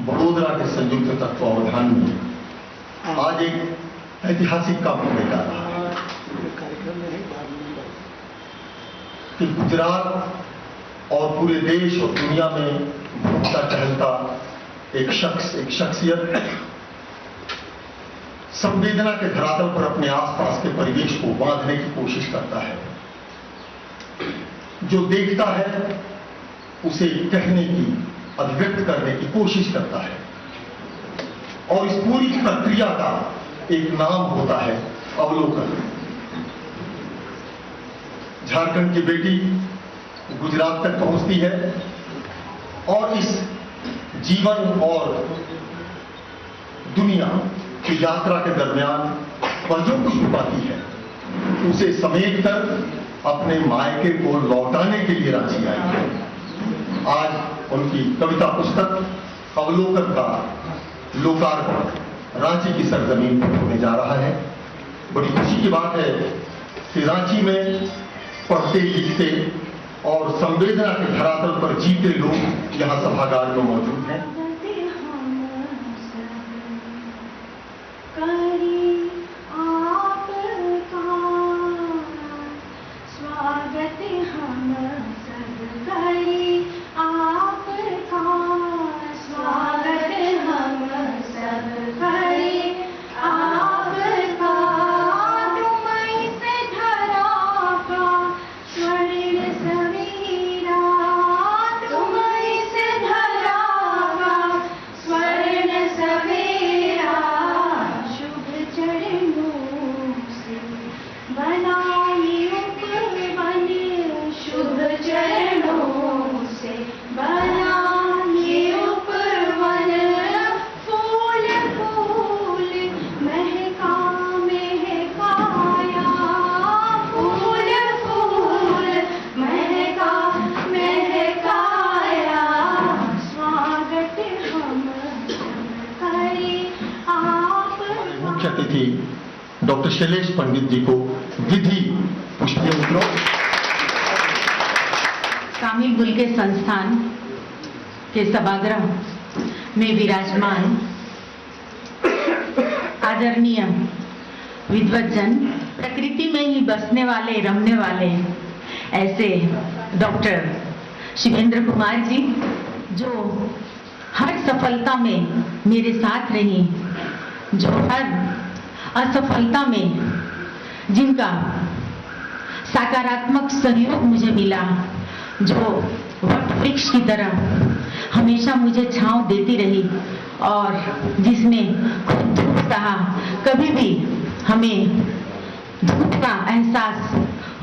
बड़ोदरा के संयुक्त तत्वावधान में आज एक ऐतिहासिक काम होने जा रहा है कि गुजरात और पूरे देश और दुनिया में घूमता टहलता एक शख्सियत संवेदना के धरातल पर अपने आसपास के परिवेश को बांधने की कोशिश करता है। जो देखता है उसे कहने की, अभिव्यक्त करने की कोशिश करता है और इस पूरी प्रक्रिया का एक नाम होता है अवलोकन। झारखंड की बेटी गुजरात तक पहुंचती है और इस जीवन और दुनिया की यात्रा के दरमियान वह जो कुछ भी पाती है उसे समेट कर अपने मायके को लौटाने के लिए रांची आई है। आज उनकी कविता पुस्तक अवलोकन का लोकार्पण रांची की सरजमीन पर होने जा रहा है। बड़ी खुशी की बात है कि रांची में पढ़ते लिखते और संवेदना के धरातल पर जीते लोग यहां सभागार में मौजूद हैं। अतिथि डॉक्टर शैलेश पंडित जी को विधि पुष्पांजलि। कामिल बुल के संस्थान के सभागृह में विराजमान आदरणीय विद्वज्जन, प्रकृति में ही बसने वाले, रमने वाले ऐसे डॉक्टर शिवेंद्र कुमार जी, जो हर सफलता में मेरे साथ रही, जो हर असफलता में जिनका सकारात्मक सहयोग मुझे मिला, जो वट वृक्ष की तरह हमेशा मुझे छांव देती रही और जिसने खुद धूप सहा, कभी भी हमें धूप का एहसास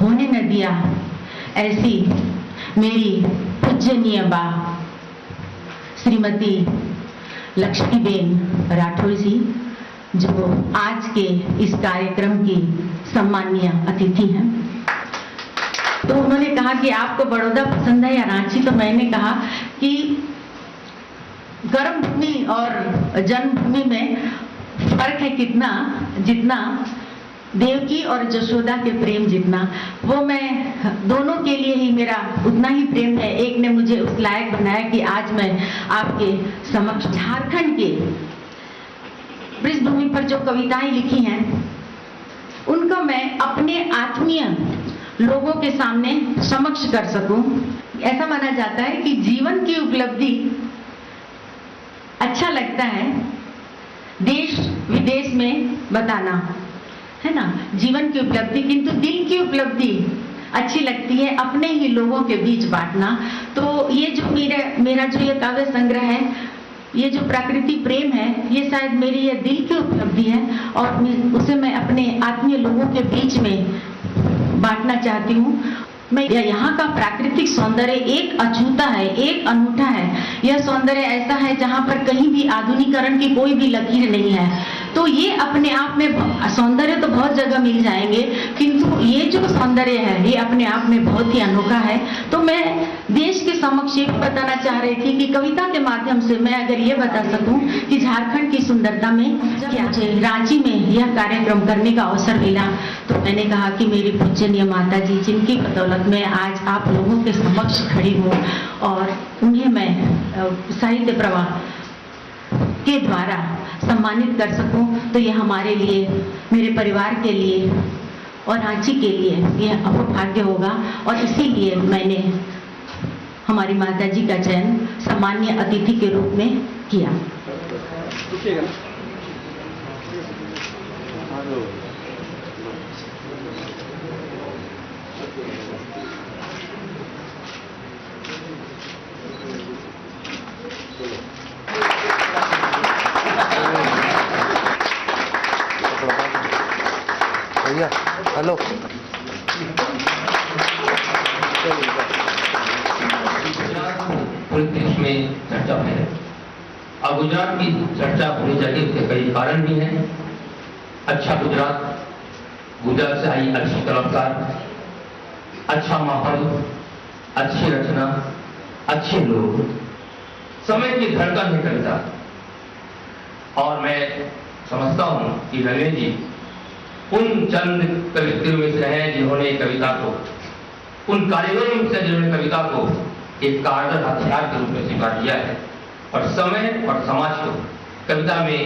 होने न दिया, ऐसी मेरी पूजनीय बा श्रीमती लक्ष्मीबेन राठौर जी, जो आज के इस कार्यक्रम की सम्मानीय अतिथि हैं। तो उन्होंने कहा कि आपको बड़ौदा पसंद है या रांची, तो मैंने कहा कि गर्म भूमि और जन्मभूमि में फर्क है कितना, जितना देवकी और जशोदा के प्रेम जितना, वो मैं दोनों के लिए ही मेरा उतना ही प्रेम है। एक ने मुझे उस लायक बनाया कि आज मैं आपके समक्ष झारखंड के पृष्ठभूमि पर जो कविताएं लिखी हैं उनका मैं अपने आत्मीय लोगों के सामने समक्ष कर सकूं। ऐसा माना जाता है कि जीवन की उपलब्धि अच्छा लगता है देश विदेश में बताना, है ना, जीवन की उपलब्धि, किंतु दिल की उपलब्धि अच्छी लगती है अपने ही लोगों के बीच बांटना। तो ये जो मेरा जो ये काव्य संग्रह है, ये जो प्रकृति प्रेम है, ये शायद मेरी ये दिल की उपलब्धि है और उसे मैं अपने आत्मीय लोगों के बीच में बांटना चाहती हूँ। मैं यहाँ का प्राकृतिक सौंदर्य एक अछूता है, एक अनूठा है। यह सौंदर्य ऐसा है जहाँ पर कहीं भी आधुनिकीकरण की कोई भी लकीर नहीं है। तो ये अपने आप में सौंदर्य तो बहुत जगह मिल जाएंगे, किंतु ये जो सौंदर्य है ये अपने आप में बहुत ही अनोखा है। तो मैं देश के समक्ष ये बताना चाह रही थी कि कविता के माध्यम से मैं अगर ये बता सकूं कि झारखंड की सुंदरता में क्या, मुझे रांची में यह कार्यक्रम करने का अवसर मिला, तो मैंने कहा कि मेरी पूजनीय माता जी, जिनकी बदौलत मैं आज आप लोगों के समक्ष खड़ी हूँ और उन्हें मैं साहित्य प्रवाह के द्वारा सम्मानित कर सकूं, तो ये हमारे लिए, मेरे परिवार के लिए और रांची के लिए यह अहोभाग्य होगा। और इसीलिए मैंने हमारी माता जी का चयन सामान्य अतिथि के रूप में किया। भैया हेलो, पूरे देश में चर्चा है। अब गुजरात की चर्चा होनी चाहिए, उसके कई कारण भी हैं। अच्छा गुजरात, गुजरात से आई अच्छी कलाकार, अच्छा माहौल, अच्छी रचना, अच्छे लोग, समय की धड़कन है कविता। और मैं समझता हूं कि रंगने जी उन चंद कवित्रों में से हैं जिन्होंने कविता को, उन कारीगरों में से जिन्होंने कविता को एक कारगर हथियार के रूप में स्वीकार किया है और समय और समाज को कविता में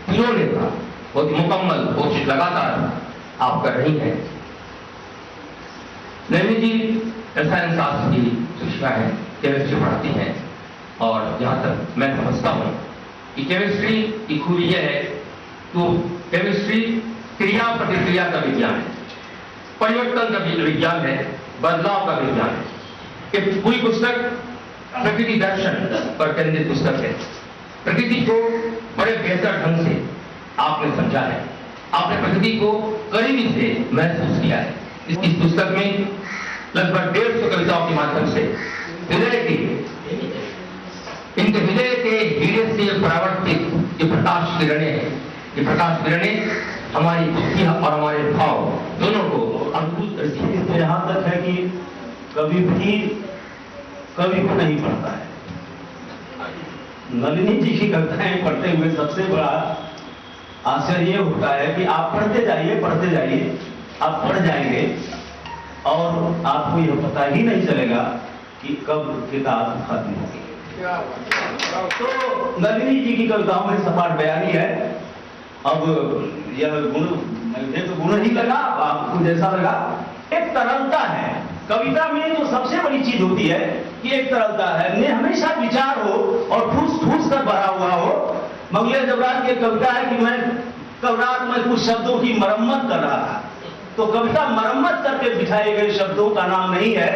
पिरोने का बहुत मुकम्मल कोशिश लगातार आप कर रही हैं। नैमी जी रसायन शास्त्र की शिक्षा है, केमिस्ट्री पढ़ाती हैं, और जहां तक मैं समझता हूं कि केमिस्ट्री की खूबी यह है तो केमिस्ट्री क्रिया प्रतिक्रिया का विज्ञान है, परिवर्तन का विज्ञान है, बदलाव का विज्ञान है। ये पूरी पुस्तक प्रकृति दर्शन पर केंद्रित पुस्तक है। प्रकृति को बड़े बेहतर ढंग से आपने समझा है, आपने प्रकृति को करीबी से महसूस किया है। इस पुस्तक में लगभग 150 कविताओं के माध्यम से हृदय के, इनके हृदय के हीरे से परावर्तित ये प्रकाश किरणें हैं। ये प्रकाश किरणें हमारी बुद्धि और हमारे भाव दोनों को अद्भुत करती है। तो यहाँ तक है कि कभी भी कवि को नहीं पढ़ता है। नलिनी जी की कविताएं पढ़ते हुए सबसे बड़ा आश्चर्य ये होता है कि आप पढ़ते जाइए, आप पढ़ जाएंगे और आपको यह पता ही नहीं चलेगा कि कब किताब खत्म होगी। तो नलिनी जी की कविताओं में सपाट बयानी है। अब यह गुण, मुझे तो गुण ही लगा, आपको जैसा लगा, एक तरलता है कविता में। जो सबसे बड़ी चीज होती है कि एक तरलता है, ने हमेशा विचार हो और ठूस कर भरा हुआ हो। मंगलेश जबरान की कविता है कि मैं कल रात में कुछ शब्दों की मरम्मत कर रहा था। तो कविता मरम्मत करके बिठाए गए शब्दों का नाम नहीं है,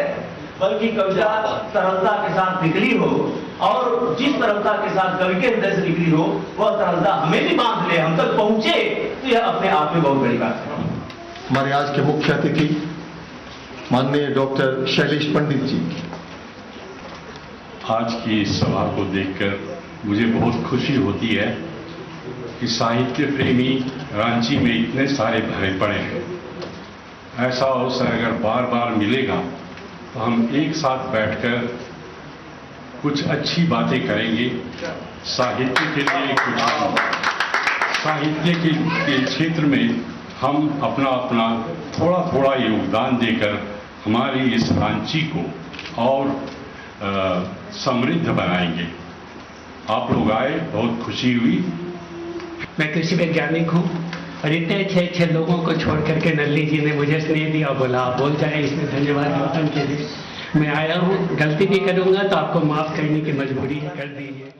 बल्कि कविता तरलता के साथ निकली हो, और जिस तरलता के साथ कवि के हृदय से निकली हो वह तरलता हमें भी बांध ले, हम तक पहुंचे, तो यह अपने आप में बहुत बड़ी बात है। हमारे आज के मुख्य अतिथि माननीय डॉक्टर शैलेश पंडित जी। आज की इस सभा को देखकर मुझे बहुत खुशी होती है कि साहित्य प्रेमी रांची में इतने सारे भरे पड़े हैं। ऐसा अवसर अगर बार बार मिलेगा तो हम एक साथ बैठकर कुछ अच्छी बातें करेंगे, साहित्य के लिए कुछ, साहित्य के क्षेत्र में हम अपना अपना थोड़ा थोड़ा योगदान देकर हमारी इस रांची को और समृद्ध बनाएंगे। आप लोग आए, बहुत खुशी हुई। मैं कृषि वैज्ञानिक हूँ और इतने अच्छे अच्छे लोगों को छोड़ करके नलिनी जी ने मुझे स्नेह दिया, बोला आप बोल जाए, इसमें धन्यवाद उनके लिए। मैं आया हूँ, गलती भी करूँगा तो आपको माफ करने की मजबूरी कर दीजिए।